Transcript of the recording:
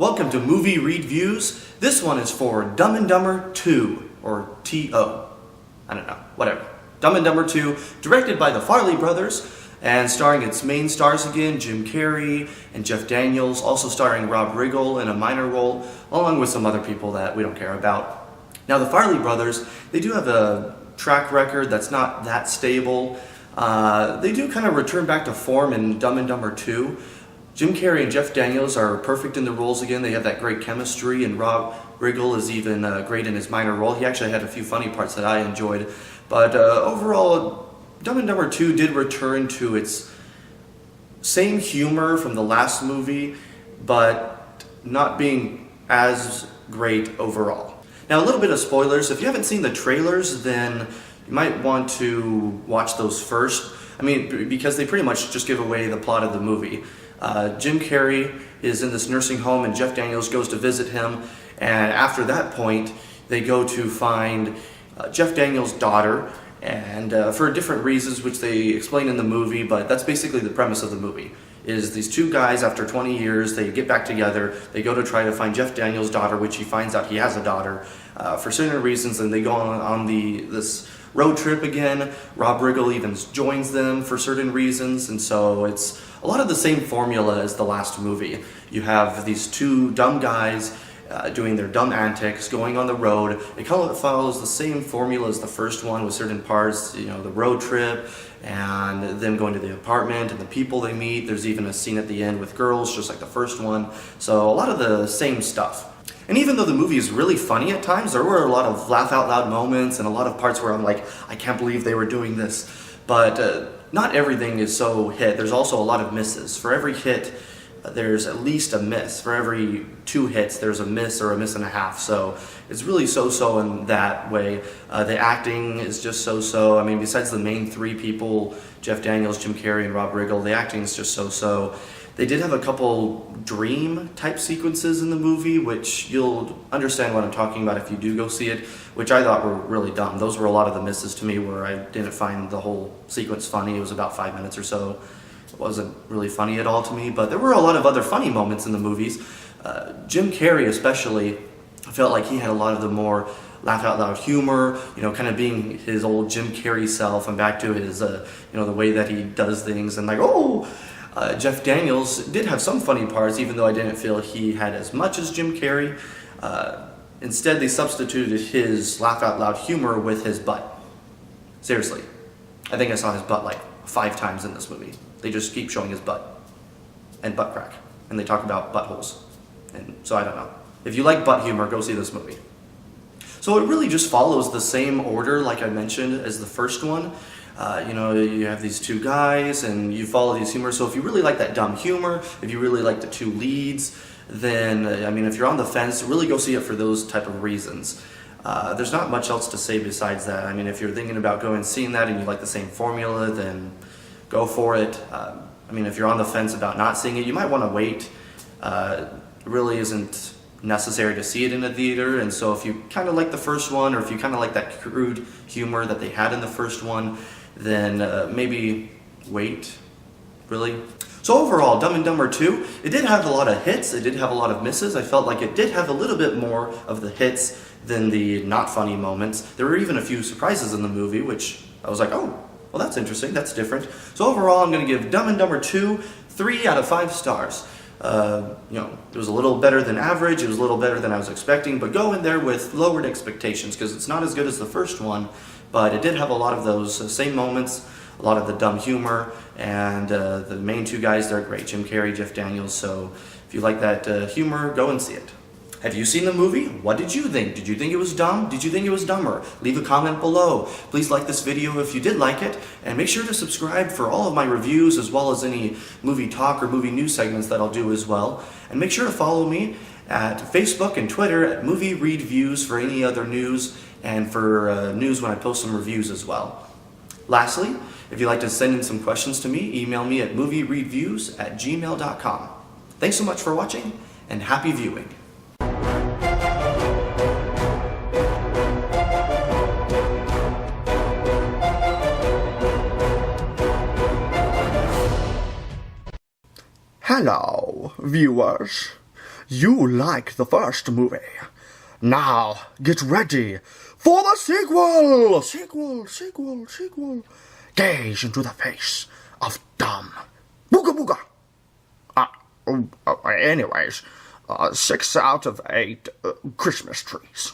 Welcome to Movie Reedviews. This one is for Dumb and Dumber 2, or T.O. I don't know, whatever. Dumb and Dumber 2, directed by the Farrelly brothers, and starring its main stars again, Jim Carrey and Jeff Daniels, also starring Rob Riggle in a minor role, along with some other people that we don't care about. Now, the Farrelly brothers, they do have a track record that's not that stable. They do kind of return back to form in Dumb and Dumber 2. Jim Carrey and Jeff Daniels are perfect in the roles again. They have that great chemistry, and Rob Riggle is even great in his minor role. He actually had a few funny parts that I enjoyed. But overall, Dumb and Dumber 2 did return to its same humor from the last movie, but not being as great overall. Now, a little bit of spoilers. If you haven't seen the trailers, then you might want to watch those first. I mean, because they pretty much just give away the plot of the movie. Jim Carrey is in this nursing home and Jeff Daniels goes to visit him, and after that point they go to find Jeff Daniels' daughter, and for different reasons which they explain in the movie, but that's basically the premise of the movie. Is these two guys, after 20 years, they get back together, they go to try to find Jeff Daniels' daughter, which he finds out he has a daughter for certain reasons, and they go on this road trip again. Rob Riggle even joins them for certain reasons, and so it's a lot of the same formula as the last movie. You have these two dumb guys doing their dumb antics, going on the road. It kind of follows the same formula as the first one with certain parts, you know, the road trip and them going to the apartment and the people they meet. There's even a scene at the end with girls, just like the first one. So a lot of the same stuff. And even though the movie is really funny at times, there were a lot of laugh out loud moments and a lot of parts where I'm like, I can't believe they were doing this. But not everything is so hit. There's also a lot of misses. For every hit, there's at least a miss. For every 2 hits, there's a miss or a miss and a half. So it's really so-so in that way. The acting is just so-so. I mean, besides the main 3 people, Jeff Daniels, Jim Carrey, and Rob Riggle, the acting is just so-so. They did have a couple dream-type sequences in the movie, which you'll understand what I'm talking about if you do go see it, which I thought were really dumb. Those were a lot of the misses to me where I didn't find the whole sequence funny. It was about 5 minutes or so. It wasn't really funny at all to me, but there were a lot of other funny moments in the movies. Jim Carrey especially, I felt like he had a lot of the more laugh-out-loud humor, you know, kind of being his old Jim Carrey self, and back to his, you know, the way that he does things, and like, oh! Jeff Daniels did have some funny parts, even though I didn't feel he had as much as Jim Carrey. Instead, they substituted his laugh-out-loud humor with his butt. Seriously. I think I saw his butt like 5 times in this movie. They just keep showing his butt. And butt crack. And they talk about buttholes. And so I don't know. If you like butt humor, go see this movie. So it really just follows the same order, like I mentioned, as the first one. You know, you have these 2 guys and you follow these humor. So if you really like that dumb humor, if you really like the 2 leads, then, I mean, if you're on the fence, really go see it for those type of reasons. There's not much else to say besides that. I mean, if you're thinking about going and seeing that and you like the same formula, then go for it. I mean, if you're on the fence about not seeing it, you might want to wait. It really isn't necessary to see it in a theater, and so if you kind of like the first one, or if you kind of like that crude humor that they had in the first one, then maybe wait, really. So overall, Dumb and Dumber 2, it did have a lot of hits, it did have a lot of misses. I felt like it did have a little bit more of the hits than the not funny moments. There were even a few surprises in the movie, which I was like, oh, well, that's interesting, that's different. So overall, I'm going to give Dumb and Dumber 2 3 out of 5 stars. You know, it was a little better than average, it was a little better than I was expecting, but go in there with lowered expectations because it's not as good as the first one, but it did have a lot of those same moments, a lot of the dumb humor, and the main 2 guys, they're great, Jim Carrey, Jeff Daniels, so if you like that humor, go and see it. Have you seen the movie? What did you think? Did you think it was dumb? Did you think it was dumber? Leave a comment below. Please like this video if you did like it, and make sure to subscribe for all of my reviews as well as any movie talk or movie news segments that I'll do as well. And make sure to follow me at Facebook and Twitter at Movie Reedviews for any other news and for news when I post some reviews as well. Lastly, if you'd like to send in some questions to me, email me at moviereedviews@gmail.com. Thanks so much for watching, and happy viewing. Hello, viewers. You like the first movie. Now, get ready for the sequel! Sequel. Gaze into the face of dumb. Booga booga! Anyways, 6 out of 8 Christmas trees.